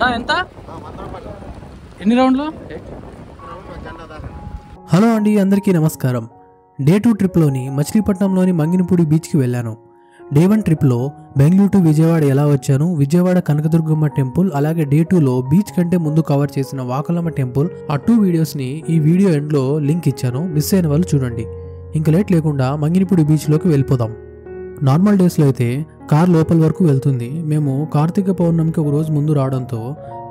నా ఎంత ఎన్ని రౌండ్లు? హలో అండి, అందరికీ నమస్కారం. డే 2 ట్రిప్లోని మచిలీపట్నంలోని మంగినపూడి బీచ్కి వెళ్ళాను. డే 1 ట్రిప్లో బెంగళూరు టు విజయవాడ ఎలా వచ్చాను, విజయవాడ కనకదుర్గమ్మ టెంపుల్, అలాగే డే 2లో బీచ్ కంటే ముందు కవర్ చేసిన వాకలమ్మ టెంపుల్, ఆ 2 వీడియోస్ని ఈ వీడియో ఎండ్లో లింక్ ఇచ్చాను. మిస్ అయిన వాళ్ళు చూడండి. ఇంక లేట్ లేకుండా మంగినపూడి బీచ్లోకి వెళ్ళిపోదాం. నార్మల్ డేస్లో అయితే కార్ లోపల వరకు వెళ్తుంది. మేము కార్తీక పౌర్ణమికి ఒక రోజు ముందు రావడంతో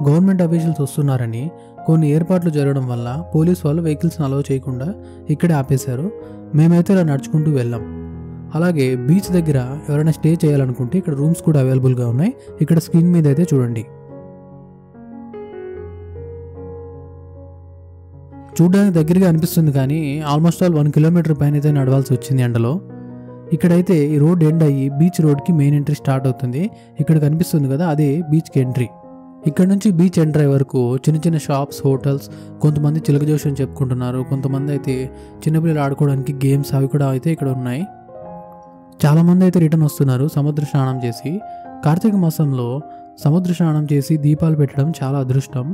గవర్నమెంట్ అఫీషియల్స్ వస్తున్నారని కొన్ని ఏర్పాట్లు జరగడం వల్ల పోలీస్ వాళ్ళు వెహికల్స్ని అలౌ చేయకుండా ఇక్కడే ఆపేశారు. మేమైతే ఇలా నడుచుకుంటూ వెళ్ళాం. అలాగే బీచ్ దగ్గర ఎవరైనా స్టే చేయాలనుకుంటే ఇక్కడ రూమ్స్ కూడా అవైలబుల్గా ఉన్నాయి. ఇక్కడ స్క్రీన్ మీద అయితే చూడండి. చూడడానికి దగ్గరగా అనిపిస్తుంది కానీ ఆల్మోస్ట్ ఆల్ 1 కిలోమీటర్ పైన అయితే నడవాల్సి వచ్చింది ఎండలో. ఇక్కడైతే ఈ రోడ్ ఎండ్ అయ్యి బీచ్ రోడ్కి మెయిన్ ఎంట్రీ స్టార్ట్ అవుతుంది. ఇక్కడ కనిపిస్తుంది కదా, అదే బీచ్కి ఎంట్రీ. ఇక్కడ నుంచి బీచ్ ఎంట్రీ అయ్యే వరకు చిన్న చిన్న షాప్స్, హోటల్స్, కొంతమంది చిలక జోషం చెప్పుకుంటున్నారు, కొంతమంది అయితే చిన్నపిల్లలు ఆడుకోవడానికి గేమ్స్ అవి కూడా అయితే ఇక్కడ ఉన్నాయి. చాలామంది అయితే రిటర్న్ వస్తున్నారు సముద్ర స్నానం చేసి. కార్తీక మాసంలో సముద్ర స్నానం చేసి దీపాలు పెట్టడం చాలా అదృష్టం.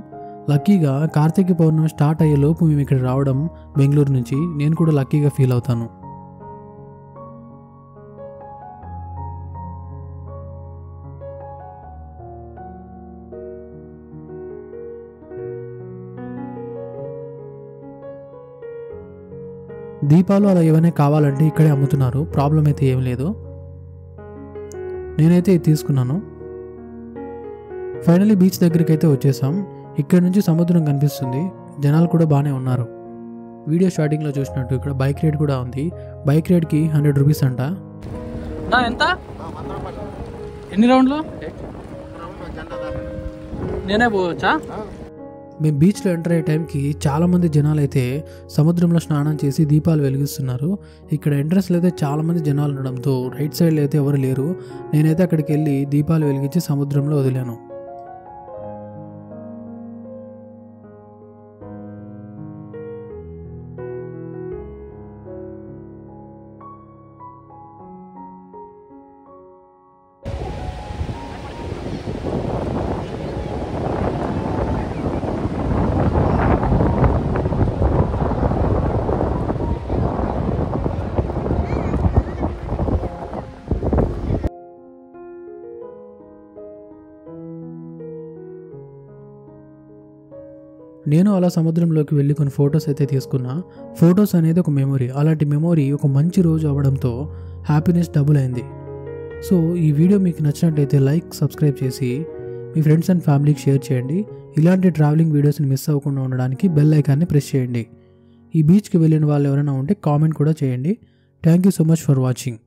లక్కీగా కార్తీక పౌర్ణమి స్టార్ట్ అయ్యే లోపు మేము ఇక్కడ రావడం బెంగళూరు నుంచి నేను కూడా లక్కీగా ఫీల్ అవుతాను. దీపాలు అలా ఏమైనా కావాలంటే ఇక్కడే అమ్ముతున్నారు, ప్రాబ్లం అయితే ఏం లేదు. నేనైతే ఇది తీసుకున్నాను. ఫైనల్లీ బీచ్ దగ్గరికి అయితే వచ్చేసాం. ఇక్కడ నుంచి సముద్రం కనిపిస్తుంది, జనాలు కూడా బాగానే ఉన్నారు. వీడియో స్టార్టింగ్లో చూసినట్టు ఇక్కడ బైక్ రైడ్ కూడా ఉంది. బైక్ రైడ్కి 100 రూపీస్ అంట. నా ఎంత ఎన్ని రౌండ్లు? నేనే పోవచ్చా? మేము బీచ్లో ఎంటర్ అయ్యే టైంకి చాలామంది జనాలు అయితే సముద్రంలో స్నానం చేసి దీపాలు వెలిగిస్తున్నారు. ఇక్కడ ఎంట్రన్స్లో అయితే చాలామంది జనాలు ఉండడంతో రైట్ సైడ్లో అయితే ఎవరు లేరు. నేనైతే అక్కడికి వెళ్ళి దీపాలు వెలిగించి సముద్రంలో వదిలాను. నేను అలా సముద్రంలోకి వెళ్ళి కొన్ని ఫొటోస్ అయితే తీసుకున్నా. ఫొటోస్ అనేది ఒక మెమొరీ. అలాంటి మెమొరీ ఒక మంచి రోజు అవ్వడంతో హ్యాపీనెస్ డబుల్ అయింది. సో ఈ వీడియో మీకు నచ్చినట్టయితే లైక్, సబ్స్క్రైబ్ చేసి మీ ఫ్రెండ్స్ అండ్ ఫ్యామిలీకి షేర్ చేయండి. ఇలాంటి ట్రావెలింగ్ వీడియోస్ని మిస్ అవ్వకుండా ఉండడానికి బెల్ ఐకాన్ని ప్రెస్ చేయండి. ఈ బీచ్కి వెళ్ళిన వాళ్ళు ఎవరైనా ఉంటే కామెంట్ కూడా చేయండి. Thank you so much for watching.